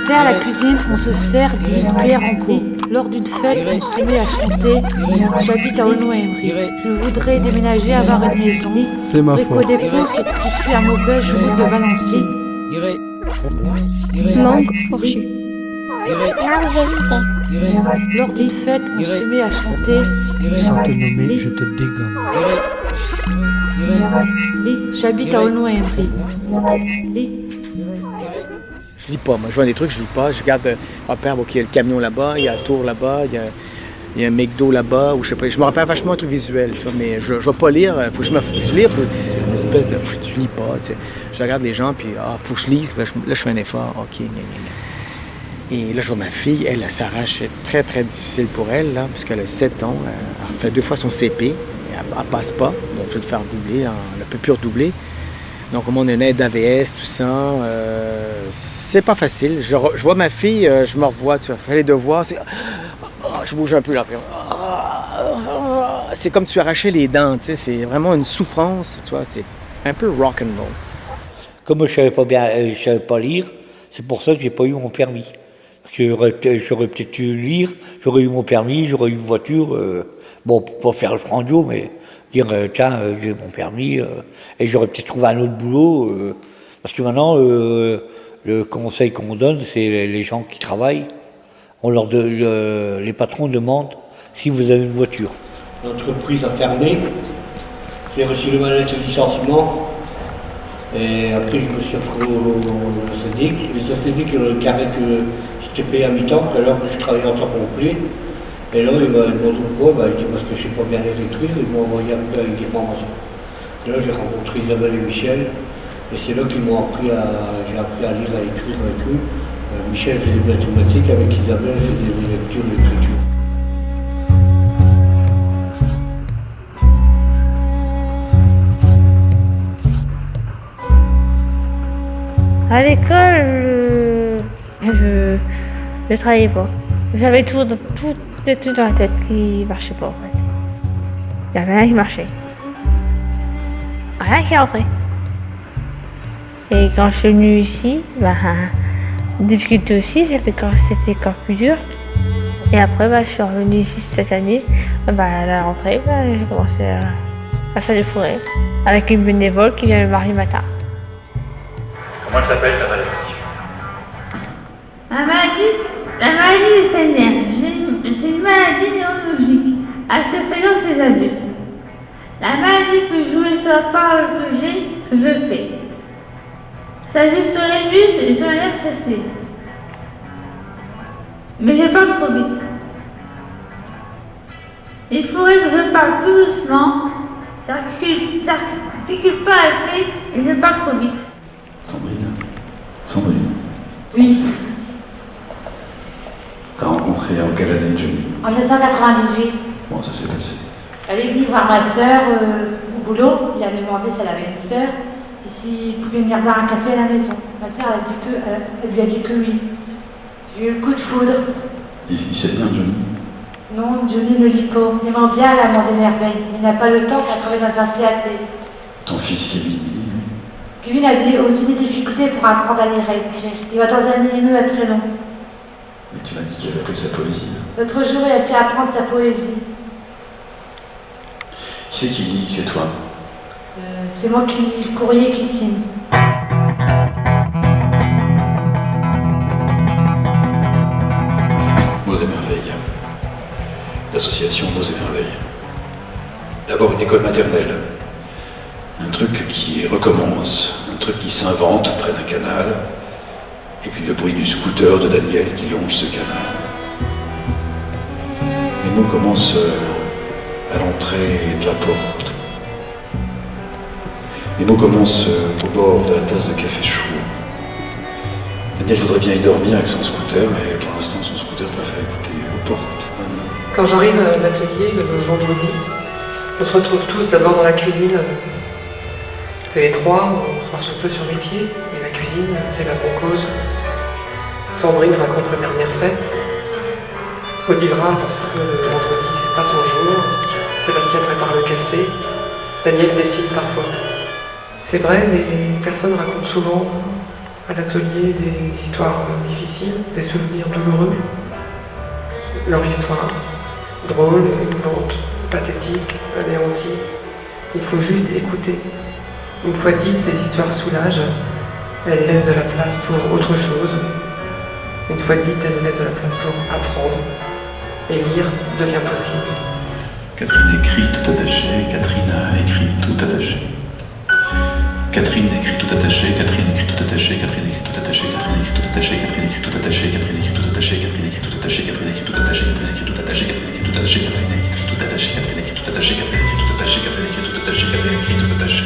Vers la cuisine, on se sert d'une cuillère en pot. Lors d'une fête, on se met à chanter. J'habite à Aulnoy-Emery. Je voudrais déménager, avoir une maison. C'est ma faute. Brico-Dépôt se situe à Maubeuge, route de Valency. Mangue fourchue. Lors d'une fête, on se met à chanter. Sans te nommer, je te dégomme. J'habite à Aulnoy-Emery. Je lis pas, moi je vois des trucs, je lis pas. Je regarde, repère, il y a le camion là-bas, il y a la tour là-bas, il y a un McDo là-bas, ou je sais pas. Je me rappelle vachement un truc visuel, tu vois, mais je vais pas lire, faut que je lire, c'est une espèce de. Je lis pas, tu sais. Je regarde les gens, puis faut que je lise, là je fais un effort, ok, gna, gna, gna. Et là, je vois ma fille, elle s'arrache, c'est très, très difficile pour elle, là, puisqu'elle a 7 ans, elle refait 2 fois son CP, elle passe pas, donc je vais le faire doubler, elle ne peut plus redoubler. Donc, on a une aide AVS, tout ça. C'est pas facile. Je vois ma fille, je me revois, tu vois, faire les devoirs, je bouge un peu là. C'est comme si tu arrachais les dents, tu sais, c'est vraiment une souffrance, tu vois, c'est un peu rock and roll. Comme je savais pas lire, c'est pour ça que j'ai pas eu mon permis. J'aurais peut-être dû lire, j'aurais eu mon permis, j'aurais eu une voiture, bon, pour pas faire le frandio, mais dire, tiens, j'ai mon permis, et j'aurais peut-être trouvé un autre boulot, parce que maintenant, le conseil qu'on donne, c'est les gens qui travaillent, les patrons demandent si vous avez une voiture. L'entreprise a fermé, j'ai reçu le mandat de licenciement, et après je me suis retrouvé au syndic. Le syndic carré que j'étais payé à mi-temps, alors que je travaillais en temps complet. Et là, ils m'ont demandé pourquoi, je dis parce que je ne sais pas bien écrire, ils m'ont envoyé un peu avec des formations. Et là, j'ai rencontré Isabelle et Michel, et c'est là qu'ils m'ont appris j'ai appris à lire, à écrire avec eux. Michel faisait des mathématiques, avec Isabelle, je faisais des lectures, de l'écriture. À l'école, je travaillais pas. J'avais tout des trucs dans la tête qui marchaient pas en fait. Il y avait rien qui marchait. Rien qui rentrait. Et quand je suis venue ici, difficulté aussi, c'était quand plus dur. Et après, je suis revenue ici cette année. À la rentrée, j'ai commencé à faire du fourré avec une bénévole qui vient le mardi matin. Comment elle s'appelle ta maladie? La maladie du CNR, c'est une maladie neurologique, assez fréquente chez les adultes. La maladie peut jouer sur la parole que je fais. Ça joue sur les muscles et sur les nerfs sensibles. Mais je parle trop vite. Il faudrait que je parle plus doucement, j'articule pas assez et je parle trop vite. Sandrine. Oui. T'as rencontré en quelle année Johnny? En 1998, Comment ça s'est passé? elle est venue voir ma sœur au boulot. Il a demandé si elle avait une sœur et s'il pouvait venir boire un café à la maison. Ma sœur elle lui a dit que oui. J'ai eu le coup de foudre. Il sait bien, Johnny? Non, Johnny ne lit pas. Il aimerait bien la Monde des Merveilles, mais il n'a pas le temps qu'à travailler dans un CAT. Ton fils Kevin, il lit, lui? Kevin a aussi des difficultés pour apprendre à lire et écrire. Il va dans un IME à très long. Mais tu m'as dit qu'il avait appris sa poésie. L'autre jour, il a su apprendre sa poésie. Qui c'est qui lit chez toi? C'est moi qui lis le courrier qui signe. Mots et Merveilles. L'association Mots et Merveilles. D'abord une école maternelle. Un truc qui recommence, un truc qui s'invente près d'un canal. Et puis le bruit du scooter de Daniel qui longe ce canal. Les mots commencent à l'entrée de la porte. Les mots commencent au bord de la tasse de café chaud. Daniel voudrait bien y dormir avec son scooter, mais pour l'instant son scooter préfère écouter aux portes. Quand j'arrive à l'atelier le vendredi, on se retrouve tous d'abord dans la cuisine. C'est étroit, on se marche un peu sur les pieds, mais la cuisine, c'est là qu'on cause. Sandrine raconte sa dernière fête. Odile râle parce que le vendredi, c'est pas son jour. Sébastien prépare le café. Daniel décide parfois. C'est vrai, les personnes racontent souvent à l'atelier des histoires difficiles, des souvenirs douloureux. Leur histoire, drôle, émouvante, pathétique, anéantie. Il faut juste écouter. Une fois dites, ces histoires soulagent. Elles laissent de la place pour autre chose. Une fois dites, elles laissent de la place pour apprendre. Et lire devient possible. Catherine écrit tout attaché, Catherine a écrit tout attaché. Catherine écrit tout attaché, Catherine écrit tout attaché, Catherine écrit tout attaché, Catherine écrit tout attaché, Catherine écrit tout attaché, Catherine écrit tout attaché, Catherine écrit tout attaché, Catherine écrit tout attaché, Catherine écrit tout attaché, Catherine écrit tout attaché, Catherine écrit tout attaché, Catherine écrit tout attaché, Catherine écrit tout attaché, Catherine écrit tout attaché, Catherine écrit tout attaché.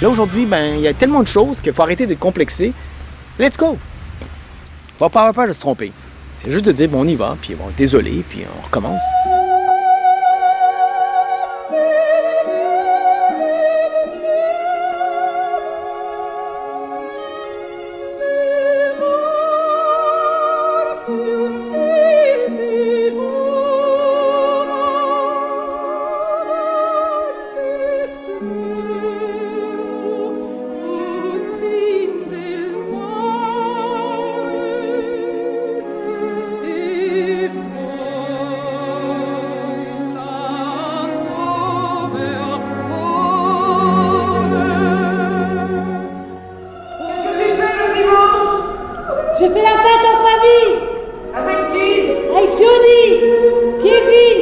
Là, aujourd'hui, ben, il y a tellement de choses qu'il faut arrêter d'être complexé. Let's go! Faut pas avoir peur de se tromper. C'est juste de dire, bon, on y va, puis bon, désolé, puis on recommence. J'ai fait la fête en famille. Avec qui? Avec Johnny, Kevin,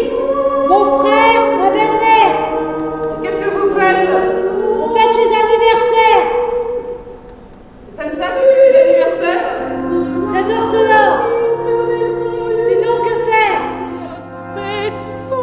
mon frère, ma belle-mère. Qu'est-ce que vous faites? On fête les anniversaires. T'aimes ça, les anniversaires? J'adore cela. Sinon, que faire? Aspetto.